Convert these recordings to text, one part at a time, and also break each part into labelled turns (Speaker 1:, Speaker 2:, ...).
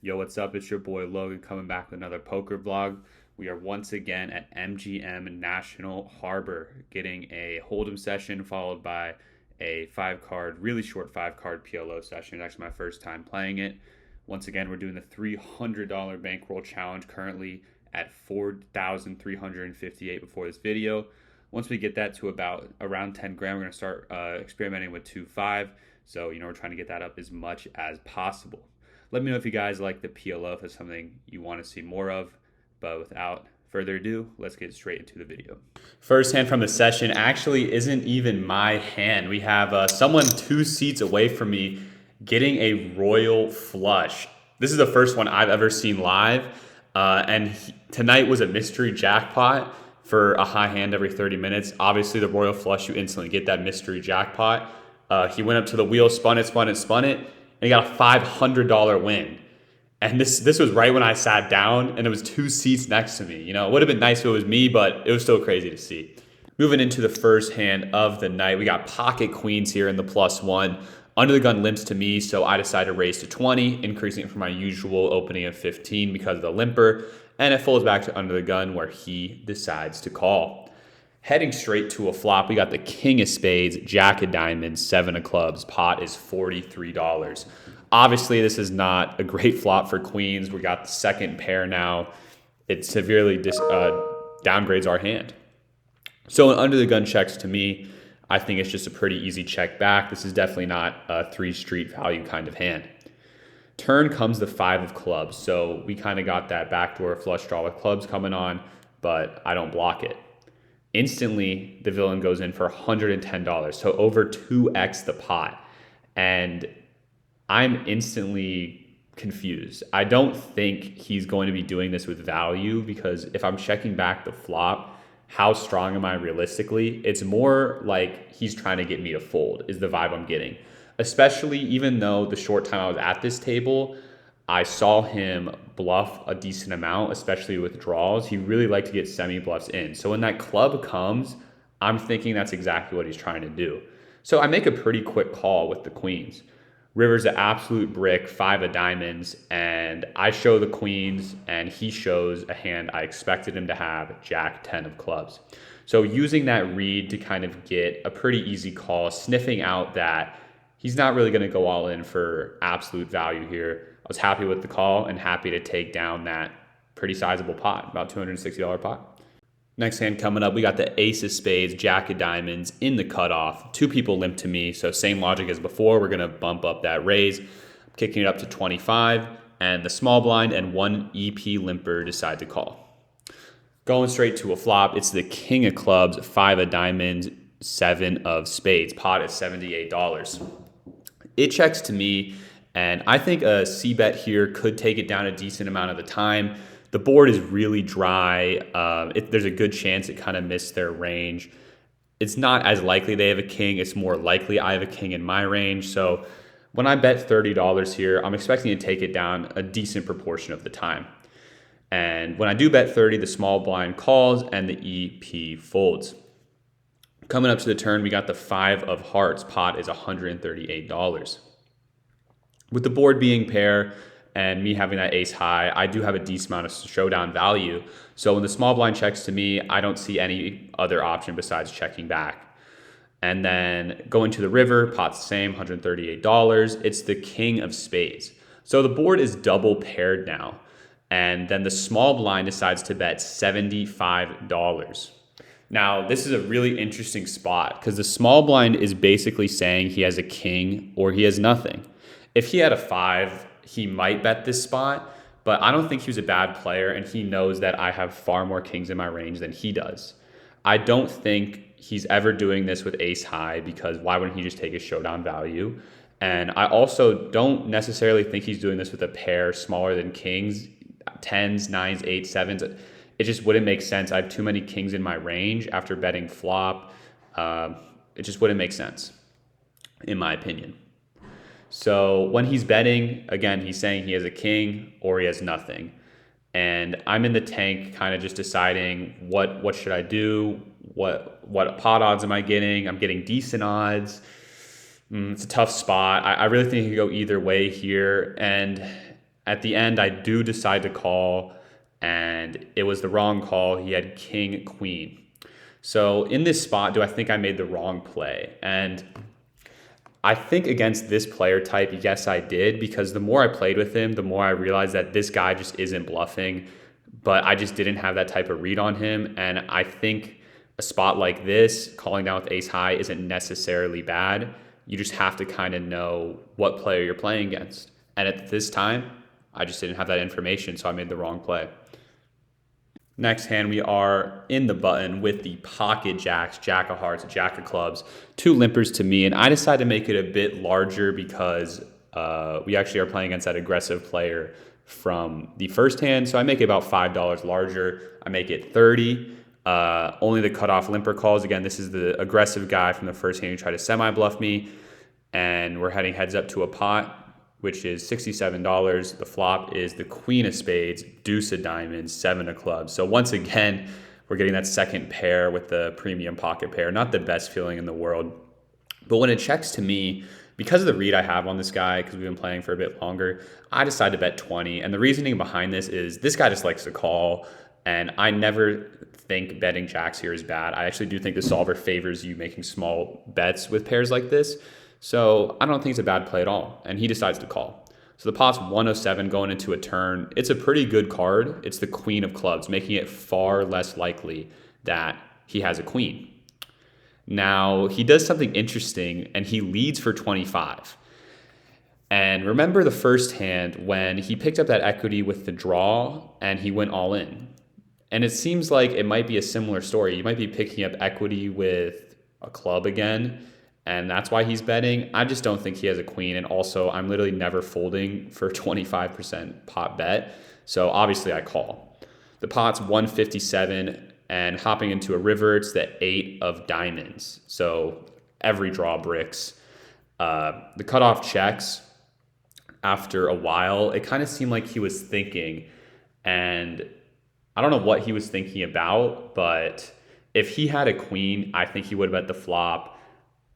Speaker 1: Yo, what's up? It's your boy Logan coming back with another poker vlog. We are once again at MGM National Harbor getting a Hold'em session followed by a really short five card PLO session. It's actually my first time playing it. Once again, we're doing the $300 bankroll challenge currently at 4,358 before this video. Once we get that to about around 10 grand, we're going to start experimenting with 2-5. So, we're trying to get that up as much as possible. Let me know if you guys like the PLO, if it's something you want to see more of. But without further ado, let's get straight into the video. First hand from the session actually isn't even my hand. We have someone 2 seats away from me getting a royal flush. This is the first one I've ever seen live. Tonight was a mystery jackpot for a high hand every 30 minutes. Obviously, the royal flush, you instantly get that mystery jackpot. He went up to the wheel, spun it, and he got a $500 win. And this was right when I sat down, and it was 2 seats next to me. It would have been nice if it was me, but it was still crazy to see. Moving into the first hand of the night, we got pocket queens here in the +1. Under the gun limps to me, so I decided to raise to 20, increasing it from my usual opening of 15 because of the limper. And it folds back to under the gun where he decides to call. Heading straight to a flop, we got the king of spades, jack of diamonds, 7 of clubs. Pot is $43. Obviously, this is not a great flop for queens. We got the second pair now. It severely downgrades our hand. So an under the gun checks to me. I think it's just a pretty easy check back. This is definitely not a 3 street value kind of hand. Turn comes the 5 of clubs. So we kind of got that backdoor flush draw with clubs coming on, but I don't block it. Instantly, the villain goes in for $110, so over 2x the pot. And I'm instantly confused. I don't think he's going to be doing this with value because if I'm checking back the flop, how strong am I realistically? It's more like he's trying to get me to fold is the vibe I'm getting. Especially even though the short time I was at this table, I saw him bluff a decent amount, especially with draws. He really liked to get semi-bluffs in. So when that club comes, I'm thinking that's exactly what he's trying to do. So I make a pretty quick call with the queens. River's an absolute brick, 5 of diamonds, and I show the queens, and he shows a hand I expected him to have, jack 10 of clubs. So using that read to kind of get a pretty easy call, sniffing out that he's not really going to go all in for absolute value here. I was happy with the call and happy to take down that pretty sizable pot, about $260 pot. Next hand coming up, we got the ace of spades, jack of diamonds in the cutoff. 2 people limp to me, so same logic as before. We're going to bump up that raise, kicking it up to 25, and the small blind and 1 EP limper decide to call. Going straight to a flop, it's the king of clubs, 5 of diamonds, 7 of spades. Pot is $78. It checks to me, and I think a C-bet here could take it down a decent amount of the time. The board is really dry. There's a good chance it kind of missed their range. It's not as likely they have a king. It's more likely I have a king in my range. So when I bet $30 here, I'm expecting to take it down a decent proportion of the time. And when I do bet 30, the small blind calls and the EP folds. Coming up to the turn, we got the 5 of hearts. Pot is $138. With the board being pair and me having that ace high, I do have a decent amount of showdown value. So when the small blind checks to me, I don't see any other option besides checking back. And then going to the river, pot's the same, $138. It's the king of spades. So the board is double paired now. And then the small blind decides to bet $75. Now, this is a really interesting spot because the small blind is basically saying he has a king or he has nothing. If he had a 5, he might bet this spot, but I don't think he was a bad player, and he knows that I have far more kings in my range than he does. I don't think he's ever doing this with ace high because why wouldn't he just take his showdown value? And I also don't necessarily think he's doing this with a pair smaller than kings, 10s, 9s, 8s, 7s. It just wouldn't make sense. I have too many kings in my range after betting flop. It just wouldn't make sense, in my opinion. So when he's betting, again, he's saying he has a king or he has nothing. And I'm in the tank kind of just deciding what should I do? What pot odds am I getting? I'm getting decent odds. It's a tough spot. I really think it could go either way here. And At the end, I do decide to call, and it was the wrong call. He had king, queen. So in this spot, do I think I made the wrong play? And I think against this player type, yes, I did, because the more I played with him, the more I realized that this guy just isn't bluffing, but I just didn't have that type of read on him. And I think a spot like this, calling down with ace high, isn't necessarily bad. You just have to kind of know what player you're playing against. And at this time, I just didn't have that information, so I made the wrong play. Next hand, we are in the button with the pocket jacks, jack of hearts, jack of clubs, two limpers to me. And I decided to make it a bit larger because we actually are playing against that aggressive player from the first hand. So I make it about $5 larger. I make it 30. Only the cutoff limper calls. Again, this is the aggressive guy from the first hand who tried to semi-bluff me. And we're heading heads up to a pot, which is $67. The flop is the queen of spades, deuce of diamonds, seven of clubs. So once again, we're getting that second pair with the premium pocket pair. Not the best feeling in the world. But when it checks to me, because of the read I have on this guy, because we've been playing for a bit longer, I decided to bet 20. And the reasoning behind this is this guy just likes to call. And I never think betting jacks here is bad. I actually do think the solver favors you making small bets with pairs like this. So I don't think it's a bad play at all. And he decides to call. So the pot's 107 going into a turn. It's a pretty good card. It's the queen of clubs, making it far less likely that he has a queen. Now, he does something interesting, and he leads for 25. And remember the first hand when he picked up that equity with the draw, and he went all in. And it seems like it might be a similar story. You might be picking up equity with a club again, and that's why he's betting. I just don't think he has a queen. And also, I'm literally never folding for 25% pot bet. So obviously, I call. The pot's 157, and hopping into a river, it's the 8 of diamonds. So every draw bricks. The cutoff checks. After a while, it kind of seemed like he was thinking. And I don't know what he was thinking about, but if he had a queen, I think he would have bet the flop.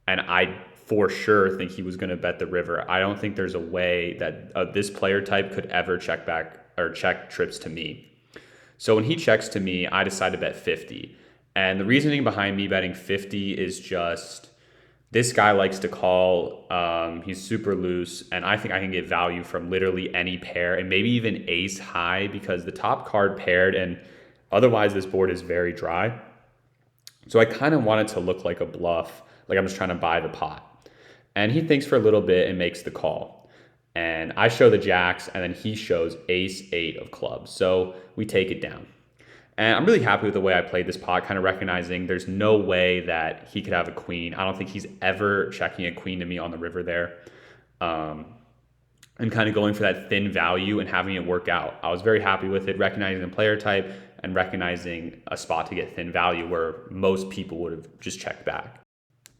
Speaker 1: And I for sure think he was going to bet the river. I don't think there's a way that this player type could ever check back or check trips to me. So when he checks to me, I decide to bet 50. And the reasoning behind me betting 50 is just this guy likes to call. He's super loose. And I think I can get value from literally any pair and maybe even ace high because the top card paired and otherwise this board is very dry. So I kind of want it to look like a bluff. Like I'm just trying to buy the pot. And he thinks for a little bit and makes the call. And I show the jacks and then he shows ace 8 of clubs. So we take it down. And I'm really happy with the way I played this pot, kind of recognizing there's no way that he could have a queen. I don't think he's ever checking a queen to me on the river there. And kind of going for that thin value and having it work out. I was very happy with it, recognizing the player type and recognizing a spot to get thin value where most people would have just checked back.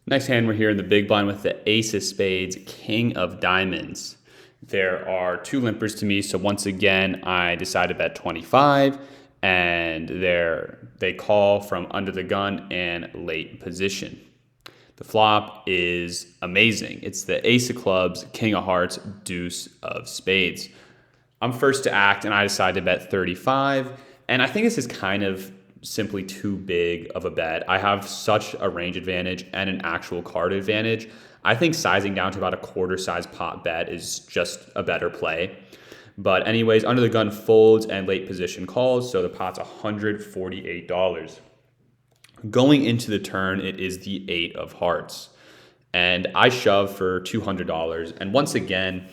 Speaker 1: Next hand, we're here in the big blind with the ace of spades, king of diamonds. There are two limpers to me, so once again, I decide to bet 25, and they call from under the gun and late position. The flop is amazing. It's the ace of clubs, king of hearts, deuce of spades. I'm first to act, and I decide to bet 35, and I think this is kind of simply too big of a bet. I have such a range advantage and an actual card advantage. I think sizing down to about a quarter size pot bet is just a better play. But anyways, under the gun folds and late position calls, so the pot's $148. Going into the turn, it is the 8 of hearts. And I shove for $200. And once again,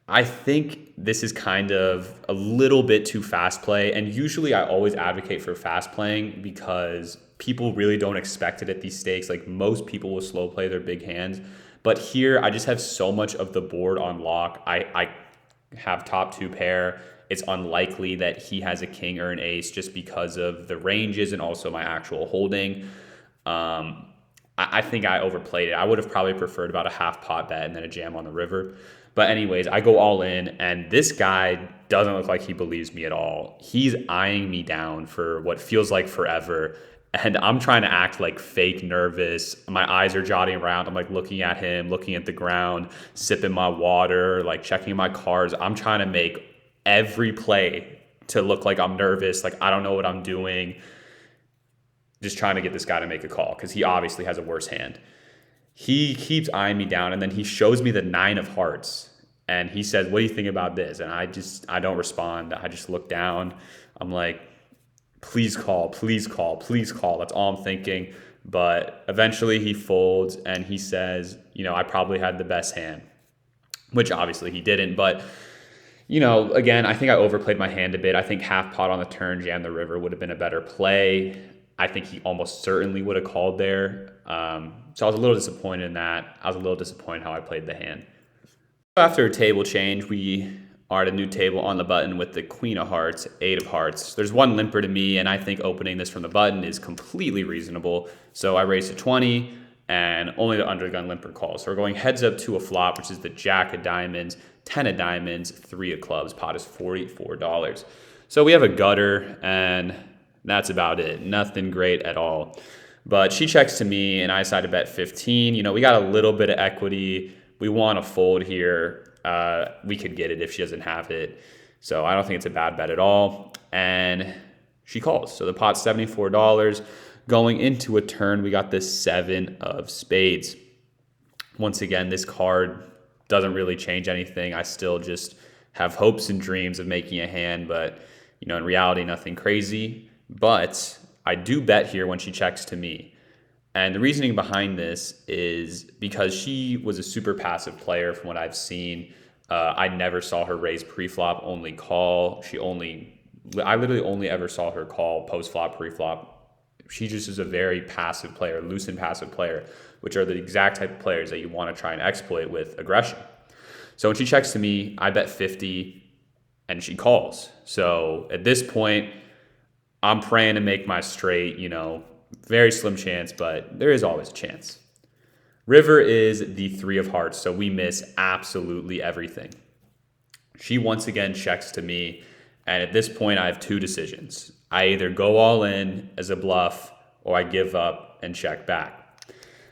Speaker 1: I think this is kind of a little bit too fast play. And usually I always advocate for fast playing because people really don't expect it at these stakes. Like most people will slow play their big hands. But here I just have so much of the board on lock. I have top two pair. It's unlikely that he has a king or an ace just because of the ranges and also my actual holding. I think I overplayed it. I would have probably preferred about a half pot bet and then a jam on the river. But anyways, I go all in, and this guy doesn't look like he believes me at all. He's eyeing me down for what feels like forever, and I'm trying to act like fake nervous. My eyes are jotting around. I'm like looking at him, looking at the ground, sipping my water, like checking my cards. I'm trying to make
Speaker 2: every play to look like I'm nervous, like I don't know what I'm doing, just trying to get this guy to make a call because he obviously has a worse hand. He keeps eyeing me down, and then he shows me the 9 of hearts, and he says, "What do you think about this?" And I don't respond. I just look down. I'm like, "Please call, please call, please call." That's all I'm thinking. But eventually he folds and he says, "I probably had the best hand," which obviously he didn't. But again, I think I overplayed my hand a bit. I think half pot on the turn, jam the river would have been a better play. I think he almost certainly would have called there. So I was a little disappointed in that. I was a little disappointed how I played the hand. After a table change, we are at a new table on the button with the queen of hearts, 8 of hearts. There's one limper to me, and I think opening this from the button is completely reasonable. So I raise to 20, and only the undergun limper calls. So we're going heads up to a flop, which is the jack of diamonds, 10 of diamonds, 3 of clubs. Pot is $44. So we have a gutter, and that's about it. Nothing great at all. But she checks to me, and I decide to bet 15. We got a little bit of equity. We want to fold here. We could get it if she doesn't have it. So I don't think it's a bad bet at all. And she calls. So the pot's $74. Going into a turn, we got this 7 of spades. Once again, this card doesn't really change anything. I still just have hopes and dreams of making a hand, but in reality, nothing crazy. But I do bet here when she checks to me. And the reasoning behind this is because she was a super passive player from what I've seen. I never saw her raise pre-flop, only call. I literally only ever saw her call post-flop, pre-flop. She just is a very passive player, loose and passive player, which are the exact type of players that you want to try and exploit with aggression. So when she checks to me, I bet 50 and she calls. So at this point, I'm praying to make my straight, very slim chance, but there is always a chance. River is the 3 of hearts, so we miss absolutely everything. She once again checks to me, and at this point, I have 2 decisions. I either go all in as a bluff, or I give up and check back.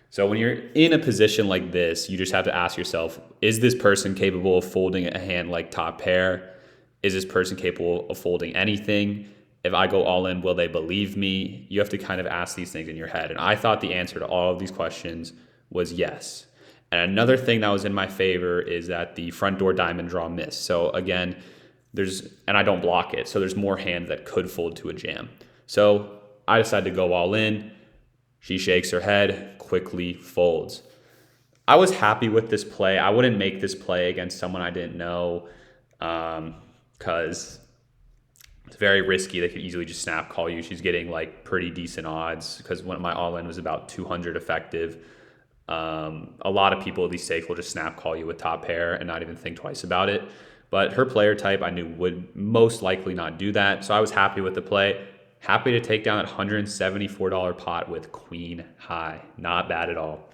Speaker 2: So when you're in a position like this, you just have to ask yourself, is this person capable of folding a hand like top pair? Is this person capable of folding anything? If I go all in, will they believe me? You have to kind of ask these things in your head. And I thought the answer to all of these questions was yes. And another thing that was in my favor is that the front door diamond draw missed. So again, and I don't block it. So there's more hands that could fold to a jam. So I decided to go all in. She shakes her head, quickly folds. I was happy with this play. I wouldn't make this play against someone I didn't know because it's very risky. They could easily just snap call you. She's getting like pretty decent odds because when my all-in was about 200 effective. A lot of people, at least safe, will just snap call you with top pair and not even think twice about it. But her player type I knew would most likely not do that. So I was happy with the play. Happy to take down that $174 pot with queen high. Not bad at all.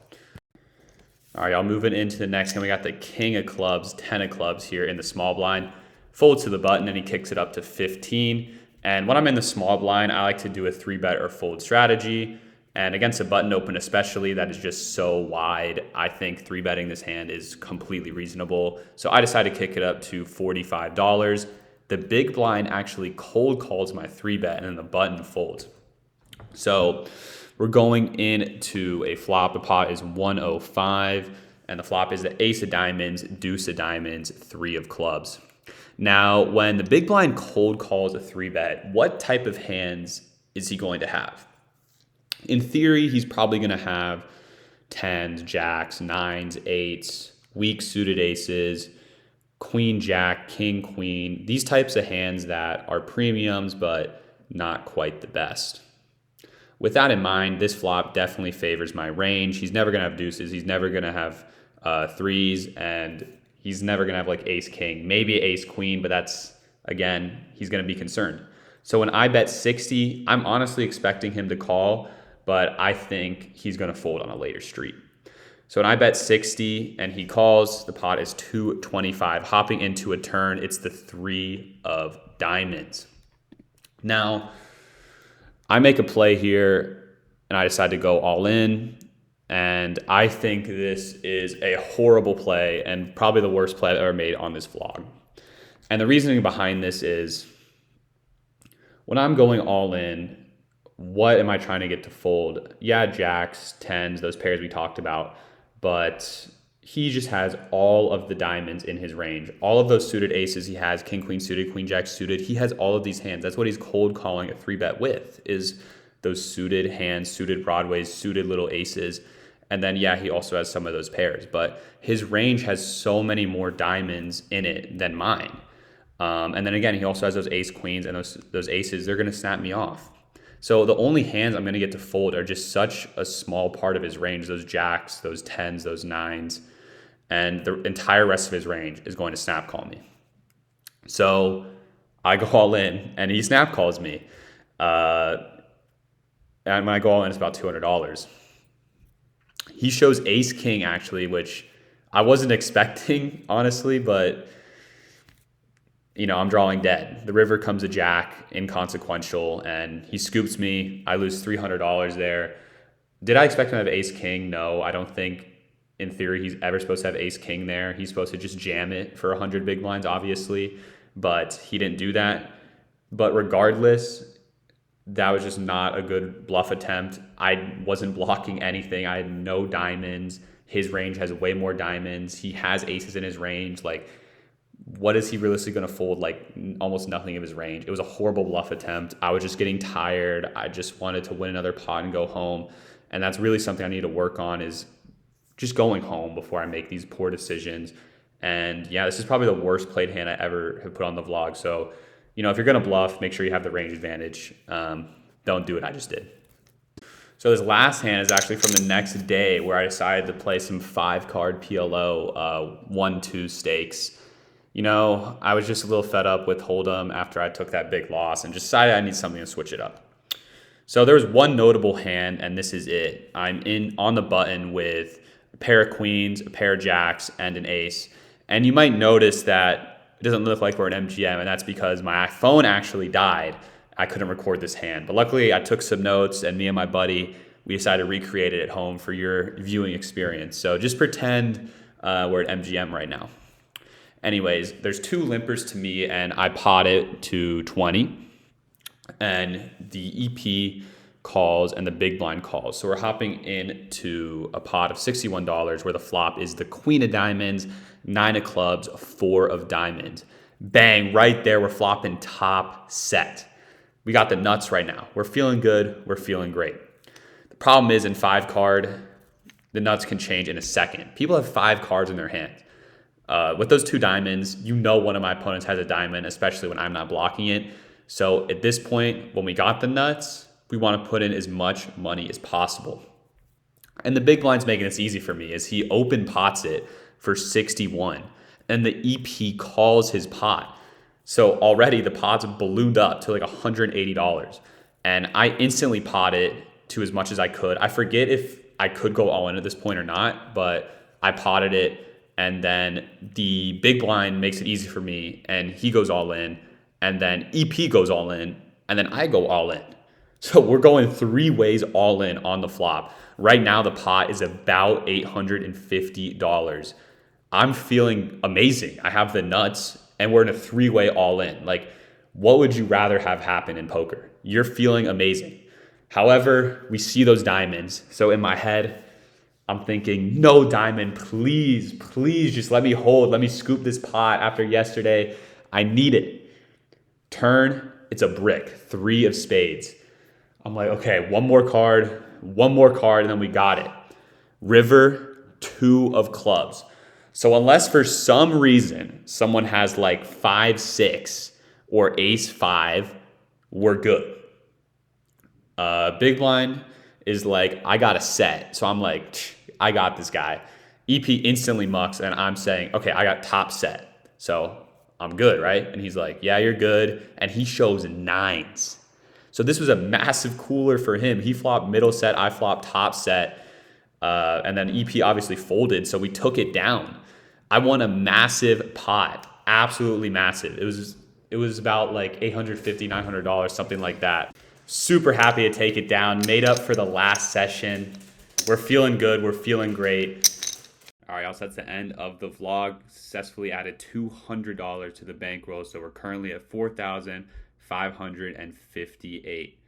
Speaker 2: All right, y'all, moving into the next game. We got the king of clubs, 10 of clubs here in the small blind. Folds to the button and he kicks it up to 15. And when I'm in the small blind, I like to do a 3-bet or fold strategy. And against a button open especially, that is just so wide, I think 3-betting this hand is completely reasonable. So I decided to kick it up to $45. The big blind actually cold calls my 3-bet and then the button folds. So we're going into a flop. The pot is 105 and the flop is the ace of diamonds, deuce of diamonds, 3 of clubs. Now, when the big blind cold calls a 3-bet, what type of hands is he going to have? In theory, he's probably going to have 10s, jacks, 9s, 8s, weak suited aces, queen, jack, king, queen, these types of hands that are premiums but not quite the best. With that in mind, this flop definitely favors my range. He's never going to have deuces. He's never going to have 3s, and he's never going to have like ace, king, maybe ace, queen, but that's, again, he's going to be concerned. So when I bet 60, I'm honestly expecting him to call, but I think he's going to fold on a later street. So when I bet 60 and he calls, the pot is 225. Hopping into a turn, it's the 3 of diamonds. Now, I make a play here and I decide to go all in. And I think this is a horrible play and probably the worst play I've ever made on this vlog. And the reasoning behind this is when I'm going all in, what am I trying to get to fold? Yeah, jacks, tens, those pairs we talked about, but he just has all of the diamonds in his range. All of those suited aces he has, king, queen suited, queen, jack suited. He has all of these hands. That's what he's cold calling a 3-bet with, is those suited hands, suited broadways, suited little aces. And then, yeah, he also has some of those pairs, but his range has so many more diamonds in it than mine. And then again, he also has those ace queens and those aces. They're going to snap me off. So the only hands I'm going to get to fold are just such a small part of his range, those jacks, those tens, those nines, and the entire rest of his range is going to snap call me. So I go all in, and he snap calls me. And when I go all in, it's about $200. He shows ace king, actually, which I wasn't expecting, honestly, but I'm drawing dead. The river comes a jack, inconsequential, and he scoops me. I lose $300 there. Did I expect him to have ace king? No, I don't think in theory he's ever supposed to have ace king there. He's supposed to just jam it for 100 big blinds, obviously, but he didn't do that. But regardless, that was just not a good bluff attempt. I wasn't blocking anything. I had no diamonds. His range has way more diamonds. He has aces in his range. Like, what is he realistically going to fold? Like, almost nothing of his range. It was a horrible bluff attempt. I was just getting tired. I just wanted to win another pot and go home. And that's really something I need to work on, is just going home before I make these poor decisions. And yeah, this is probably the worst played hand I ever have put on the vlog. So, if you're going to bluff, make sure you have the range advantage. Don't do what I just did. So this last hand is actually from the next day, where I decided to play some 5-card PLO 1-2 stakes. I was just a little fed up with Hold'em after I took that big loss and just decided I need something to switch it up. So there was one notable hand, and this is it. I'm in on the button with a pair of queens, a pair of jacks, and an ace. And you might notice that it doesn't look like we're an MGM, and that's because my phone actually died. I couldn't record this hand. But luckily, I took some notes, and me and my buddy, we decided to recreate it at home for your viewing experience. So just pretend we're at MGM right now. Anyways, there's 2 limpers to me, and I pot it to 20. And the EP calls and the big blind calls. So we're hopping into a pot of $61 where the flop is the queen of diamonds, 9 of clubs, 4 of diamonds. Bang, right there, we're flopping top set. We got the nuts right now. We're feeling good. We're feeling great. The problem is in 5-card, the nuts can change in a second. People have 5 cards in their hand. With those 2 diamonds, one of my opponents has a diamond, especially when I'm not blocking it. So at this point, when we got the nuts, we want to put in as much money as possible. And the big blind's making this easy for me, as he open pots it for 61, and the EP calls his pot. So already the pot's ballooned up to like $180, and I instantly pot it to as much as I could. I forget if I could go all in at this point or not, but I potted it, and then the big blind makes it easy for me, and he goes all in, and then EP goes all in, and then I go all in. So we're going 3 ways all in on the flop. Right now, the pot is about $850. I'm feeling amazing. I have the nuts, and we're in a 3-way all in. Like, what would you rather have happen in poker? You're feeling amazing. However, we see those diamonds. So in my head, I'm thinking, no diamond, please, please just let me hold. Let me scoop this pot after yesterday. I need it. Turn, it's a brick, 3 of spades. I'm like, okay, one more card, and then we got it. River, 2 of clubs. So unless for some reason someone has like 5-6 or ace-5, we're good. Big blind is like, I got a set. So I'm like, I got this guy. EP instantly mucks, and I'm saying, okay, I got top set. So I'm good, right? And he's like, yeah, you're good. And he shows 9s. So this was a massive cooler for him. He flopped middle set, I flopped top set. And then EP obviously folded, so we took it down. I won a massive pot, absolutely massive. It was about like $850, $900, something like that. Super happy to take it down, made up for the last session. We're feeling good, we're feeling great.
Speaker 1: All right, also that's the end of the vlog. Successfully added $200 to the bankroll, so we're currently at 4,558.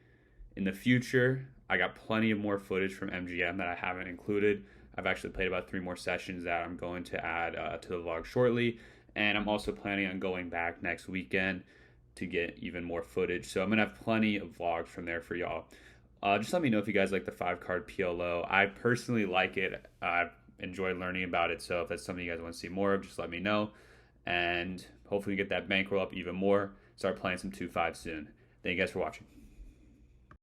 Speaker 1: In the future, I got plenty of more footage from MGM that I haven't included. I've actually played about 3 more sessions that I'm going to add to the vlog shortly, and I'm also planning on going back next weekend to get even more footage. So I'm gonna have plenty of vlogs from there for y'all. Just let me know if you guys like the 5-card PLO. I personally like it. I've enjoyed learning about it. So if that's something you guys want to see more of, just let me know. And hopefully get that bankroll up even more. Start playing some 2-5 soon. Thank you guys for watching.